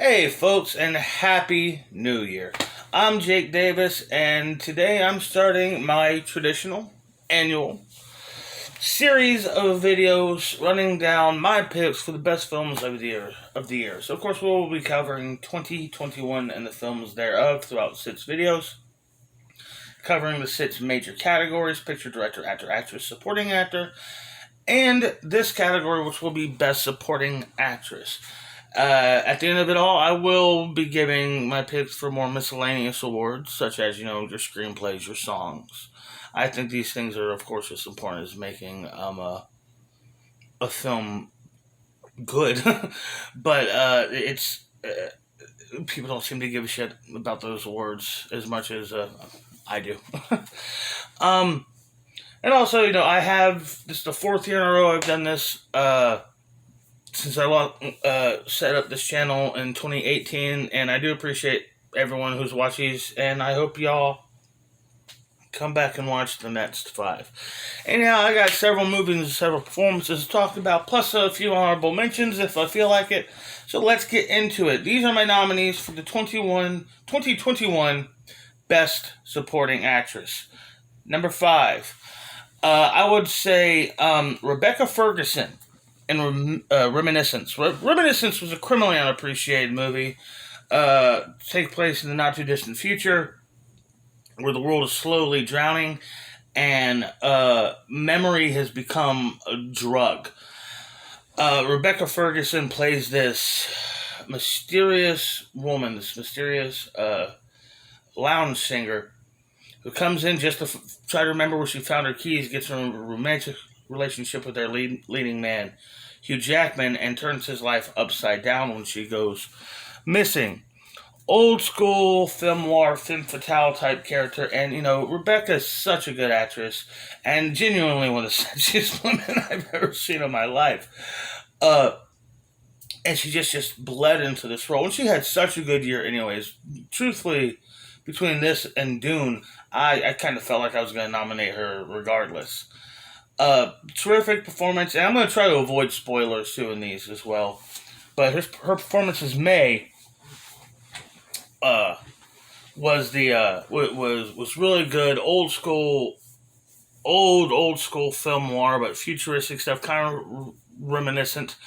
Hey, folks, and Happy New Year. I'm Jake Davis, and today I'm starting my traditional annual series of videos running down my picks for the best films of the year. So, of course, we'll be covering 2021 and the films thereof throughout 6 videos, covering the 6 major categories: picture, director, actor, actress, supporting actor, and this category, which will be best supporting actress. At the end of it all, I will be giving my picks for more miscellaneous awards, such as, your screenplays, your songs. I think these things are, of course, as important as making a film good. But people don't seem to give a shit about those awards as much as I do. um, and also, I have this is the 4th year in a row I've done this. Since I set up this channel in 2018, and I do appreciate everyone who's watched these, and I hope y'all come back and watch the next 5. Anyhow, I got several movies and several performances to talk about, plus a few honorable mentions if I feel like it. So let's get into it. These are my nominees for the 2021 Best Supporting Actress. Number 5. I would say Rebecca Ferguson in Reminiscence. Reminiscence was a criminally unappreciated movie. Take place in the not too distant future, where the world is slowly drowning, and memory has become a drug. Rebecca Ferguson plays this mysterious woman, this mysterious lounge singer, who comes in just to try to remember where she found her keys, gets in a romantic relationship with their leading man, Hugh Jackman, and turns his life upside down when she goes missing. Old school film noir, femme fatale type character, and Rebecca's such a good actress, and genuinely one of the sexiest women I've ever seen in my life. And she just bled into this role, and she had such a good year, anyways. Truthfully, between this and Dune, I kind of felt like I was going to nominate her regardless. Terrific performance, and I'm going to try to avoid spoilers too in these as well. But her performance as May was really good. Old school film noir, but futuristic stuff, kind of reminiscent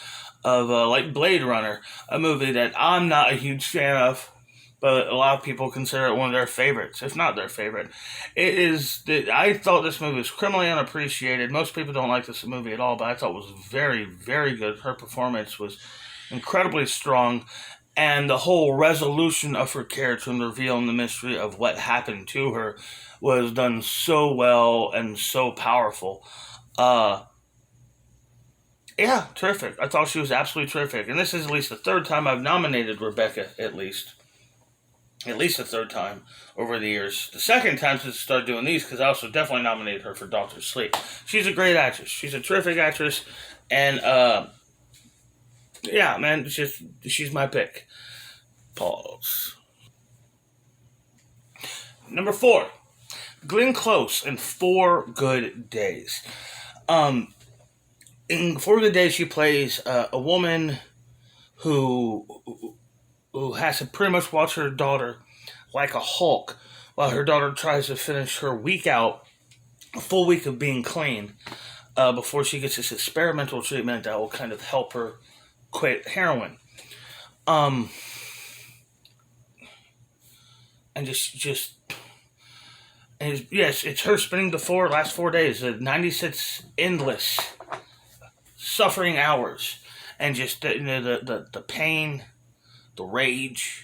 of like Blade Runner, a movie that I'm not a huge fan of, but a lot of people consider it one of their favorites, if not their favorite. I thought this movie was criminally unappreciated. Most people don't like this movie at all, but I thought it was very, very good. Her performance was incredibly strong, and the whole resolution of her character and revealing the mystery of what happened to her was done so well and so powerful. Yeah, terrific. I thought she was absolutely terrific. And this is at least the 3rd time I've nominated Rebecca, at least the 3rd time over the years. The 2nd time since I started doing these, because I also definitely nominated her for Doctor Sleep. She's a great actress. She's a terrific actress, and yeah, man, she's my pick. Pause. Number 4, Glenn Close in 4 Good Days. In 4 Good Days, she plays a woman who has to pretty much watch her daughter like a Hulk while her daughter tries to finish her week out, a full week of being clean, before she gets this experimental treatment that will kind of help her quit heroin. And yes, it's her spending the last 4 days, the 96 endless suffering hours, and just the pain, the rage,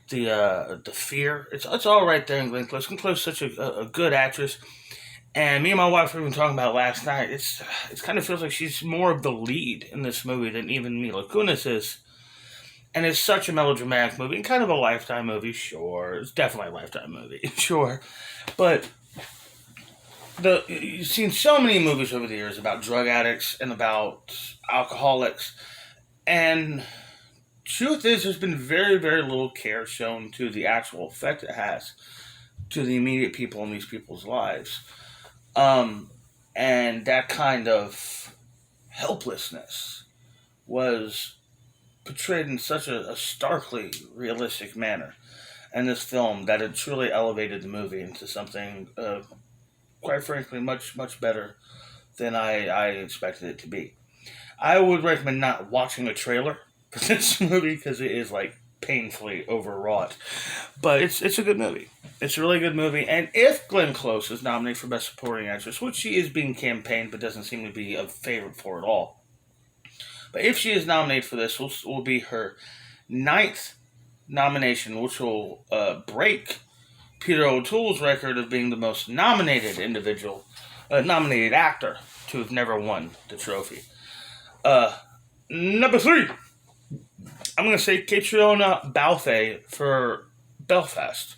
the fear. It's all right there in Glenn Close. Glenn Close is such a good actress, and me and my wife were even talking about it last night. It kind of feels like she's more of the lead in this movie than even Mila Kunis is, and it's such a melodramatic movie and kind of a Lifetime movie. Sure, it's definitely a Lifetime movie. Sure, but you've seen so many movies over the years about drug addicts and about alcoholics, and truth is, there's been very, very little care shown to the actual effect it has to the immediate people in these people's lives. And that kind of helplessness was portrayed in such a starkly realistic manner in this film that it truly elevated the movie into something, quite frankly, much, much better than I expected it to be. I would recommend not watching a trailer for this movie because it is like painfully overwrought. But it's a good movie. It's a really good movie. And if Glenn Close is nominated for Best Supporting Actress, which she is being campaigned but doesn't seem to be a favorite for at all, but if she is nominated for this, will be her ninth nomination, which will break Peter O'Toole's record of being the most nominated nominated actor to have never won the trophy. Number 3, I'm going to say Catriona Balfe for Belfast.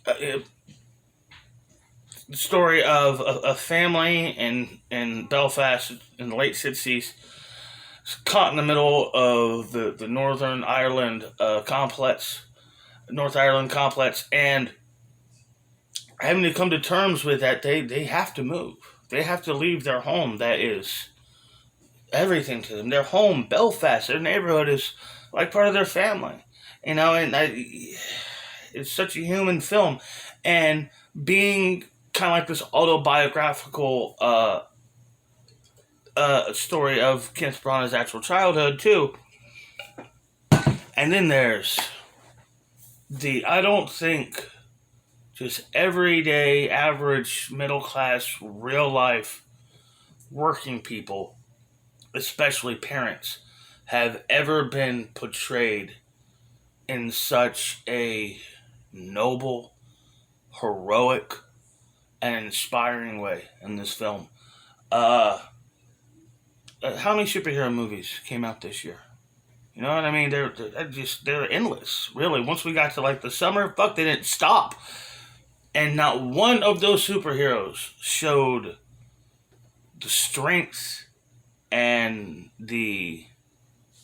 The story of a family in Belfast in the late 60s, caught in the middle of the Northern Ireland complex, North Ireland complex, and having to come to terms with that they have to move. They have to leave their home that is everything to them. Their home, Belfast, their neighborhood is like part of their family. And it's such a human film. And being kind of like this autobiographical story of Kenneth Branagh's actual childhood, too. And then there's I don't think, just everyday, average, middle class, real life, working people, especially parents, have ever been portrayed in such a noble, heroic, and inspiring way in this film. How many superhero movies came out this year? You know what I mean? They're endless, really. Once we got to like the summer, they didn't stop. And not one of those superheroes showed the strength and the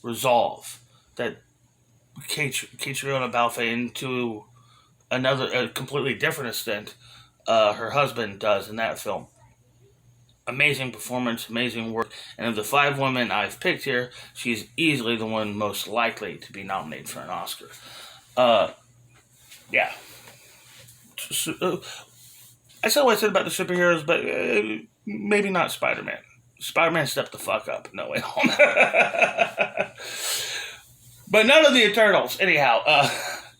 resolve that Catriona Balfe, into a completely different extent, her husband does in that film. Amazing performance, amazing work, and of the 5 women I've picked here, she's easily the one most likely to be nominated for an Oscar. Yeah. I said what I said about the superheroes, but maybe not Spider-Man. Spider-Man stepped the fuck up. No way home. But none of the Eternals. Anyhow,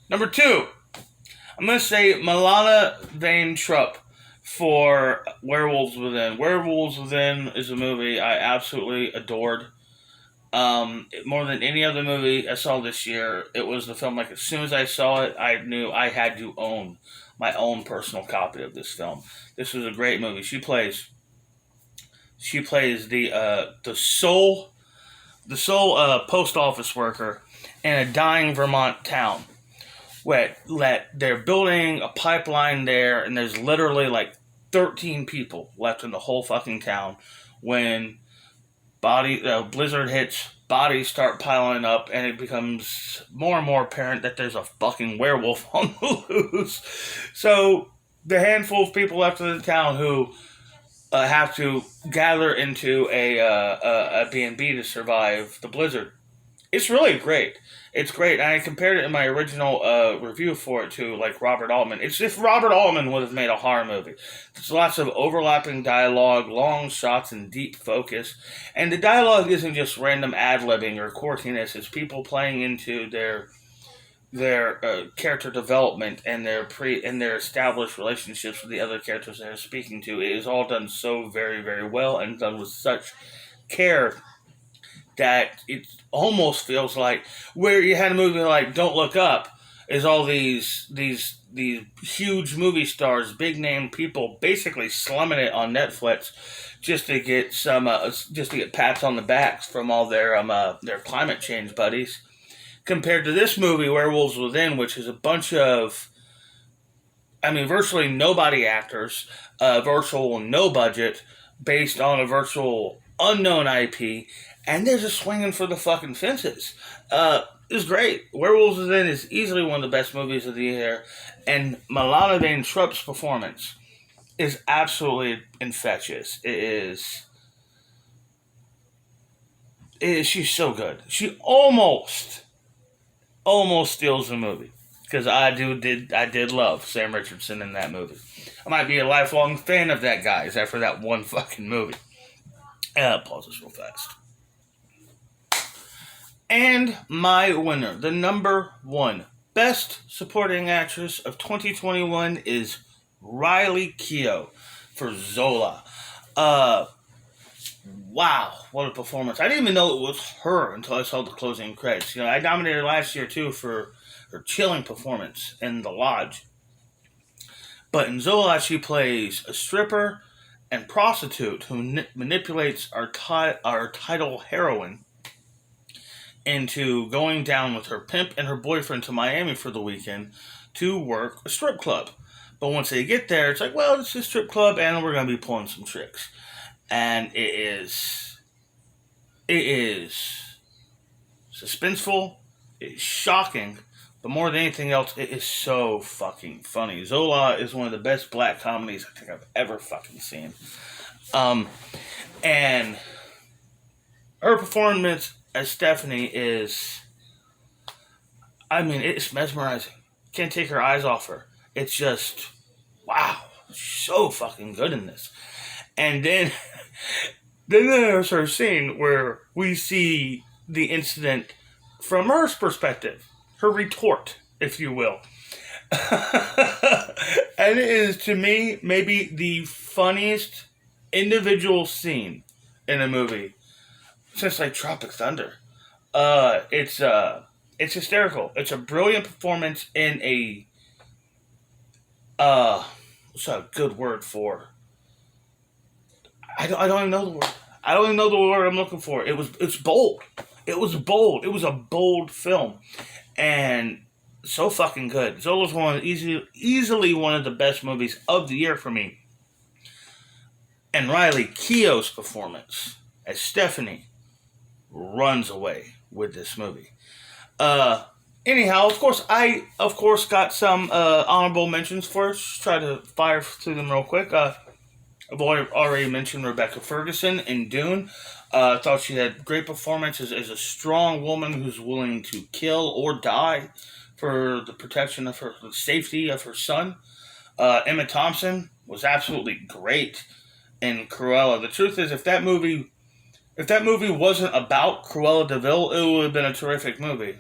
number 2, I'm going to say Milana Vayntrub for Werewolves Within. Werewolves Within is a movie I absolutely adored. More than any other movie I saw this year, it was the film, like, as soon as I saw it, I knew I had to own my own personal copy of this film. This was a great movie. She plays the sole post office worker in a dying Vermont town. They're building a pipeline there, and there's literally like 13 people left in the whole fucking town when blizzard hits. Bodies start piling up, and it becomes more and more apparent that there's a fucking werewolf on the loose. So the handful of people left in the town who have to gather into a B&B to survive the blizzard. It's really great. It's great. And I compared it in my original review for it to, like, Robert Altman. It's if Robert Altman would have made a horror movie. There's lots of overlapping dialogue, long shots, and deep focus. And the dialogue isn't just random ad-libbing or quirkiness. It's people playing into their character development and their established relationships with the other characters they're speaking to. It is all done so very, very well and done with such care that it almost feels like where you had a movie like Don't Look Up is all these huge movie stars, big name people basically slumming it on Netflix just to get pats on the backs from all their climate change buddies, compared to this movie Werewolves Within, which is a bunch of virtually nobody actors, virtual no budget, based on a virtual unknown IP, and they're just swinging for the fucking fences. It's great. Werewolves Within is easily one of the best movies of the year, and Milana Vayntrub's performance is absolutely infectious. It she's so good. She almost steals the movie because I did love Sam Richardson in that movie. I might be a lifelong fan of that guy's after that one fucking movie. Pause this real fast. And my winner, the number one best supporting actress of 2021 is Riley Keough for Zola. Wow, what a performance. I didn't even know it was her until I saw the closing credits. I nominated her last year too for her chilling performance in The Lodge. But in Zola, she plays a stripper and prostitute who manipulates our title heroine into going down with her pimp and her boyfriend to Miami for the weekend to work a strip club. But once they get there, it's like, well, it's a strip club and we're going to be pulling some tricks. And it is suspenseful, it is shocking, but more than anything else, it is so fucking funny. Zola is one of the best black comedies I think I've ever fucking seen. And her performance as Stephanie is, it's mesmerizing. Can't take her eyes off her. It's just, wow, so fucking good in this. And then there's her scene where we see the incident from her perspective, her retort, if you will. And it is, to me, maybe the funniest individual scene in a movie since, like, Tropic Thunder. It's hysterical. It's a brilliant performance in a, what's a good word for? I don't even know the word. I don't even know the word I'm looking for. It's bold. It was bold. It was a bold film. And so fucking good. Zola's easily one of the best movies of the year for me. And Riley Keough's performance as Stephanie runs away with this movie. Anyhow, I got some honorable mentions first. Try to fire through them real quick. I've already mentioned Rebecca Ferguson in Dune. I thought she had great performance as a strong woman who's willing to kill or die for the protection of the safety of her son. Emma Thompson was absolutely great in Cruella. The truth is, if that movie wasn't about Cruella de Vil, it would have been a terrific movie.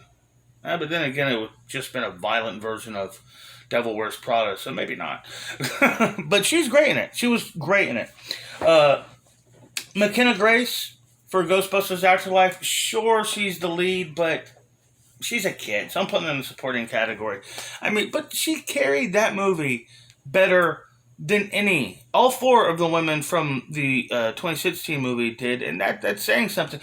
But then again, it would have just been a violent version of Devil Wears Prada, so maybe not. But she's great in it. She was great in it. McKenna Grace for Ghostbusters Afterlife. Sure, she's the lead, but she's a kid, so I'm putting her in the supporting category. But she carried that movie better than all four of the women from the 2016 movie did, and that's saying something.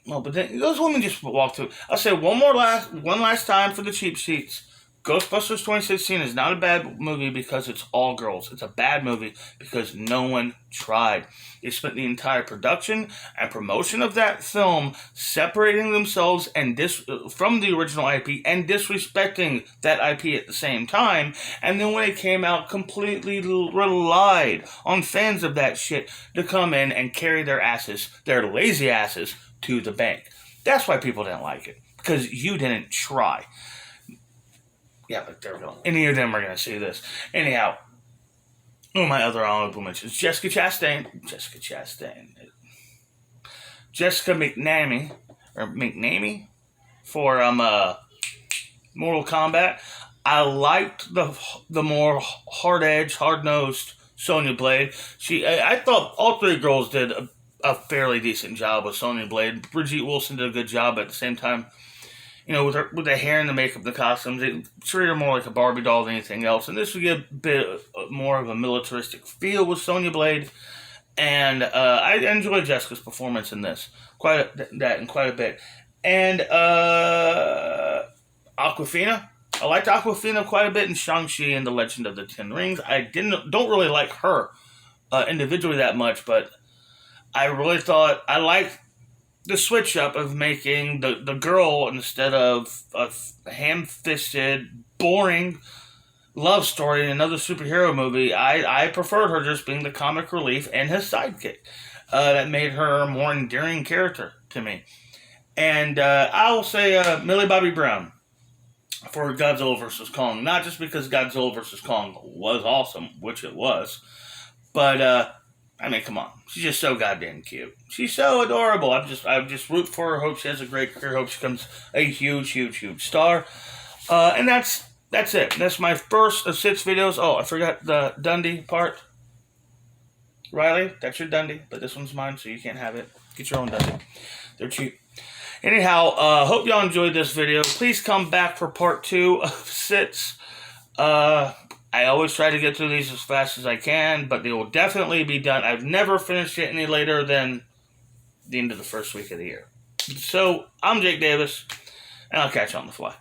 No, but then those women just walked through. I'll say one last time for the cheap sheets. Ghostbusters 2016 is not a bad movie because it's all girls. It's a bad movie because no one tried. They spent the entire production and promotion of that film separating themselves from the original IP and disrespecting that IP at the same time. And then when it came out, completely relied on fans of that shit to come in and carry their lazy asses, to the bank. That's why people didn't like it. Because you didn't try. Yeah, but there we go. Any of them are going to see this. Anyhow, my other honorable mentions. Jessica Chastain. Jessica McNamee for Mortal Kombat. I liked the more hard-edged, hard-nosed Sonya Blade. I thought all three girls did a fairly decent job with Sonya Blade. Brigitte Wilson did a good job, but at the same time, with the hair and the makeup, the costumes, they treat her more like a Barbie doll than anything else. And this would get a bit more of a militaristic feel with Sonya Blade. And I enjoyed Jessica's performance in this quite a bit. And Awkwafina. I liked Awkwafina quite a bit in Shang-Chi and the Legend of the Ten Rings. I don't really like her individually that much, but I really thought I liked the switch up of making the girl, instead of a ham-fisted, boring love story in another superhero movie, I preferred her just being the comic relief and his sidekick. That made her a more endearing character to me. And I will say Millie Bobby Brown for Godzilla vs. Kong. Not just because Godzilla vs. Kong was awesome, which it was, but I mean, come on, she's just so goddamn cute. She's so adorable. I just root for her. Hope she has a great career. Hope she becomes a huge star. And that's it. That's my first of 6 videos. Oh, I forgot the Dundee part. Riley, that's your Dundee, but this one's mine, so you can't have it. Get your own Dundee. They're cheap. Anyhow, hope y'all enjoyed this video. Please come back for part 2 of 6. I always try to get through these as fast as I can, but they will definitely be done. I've never finished it any later than the end of the first week of the year. So, I'm Jake Davis, and I'll catch you on the fly.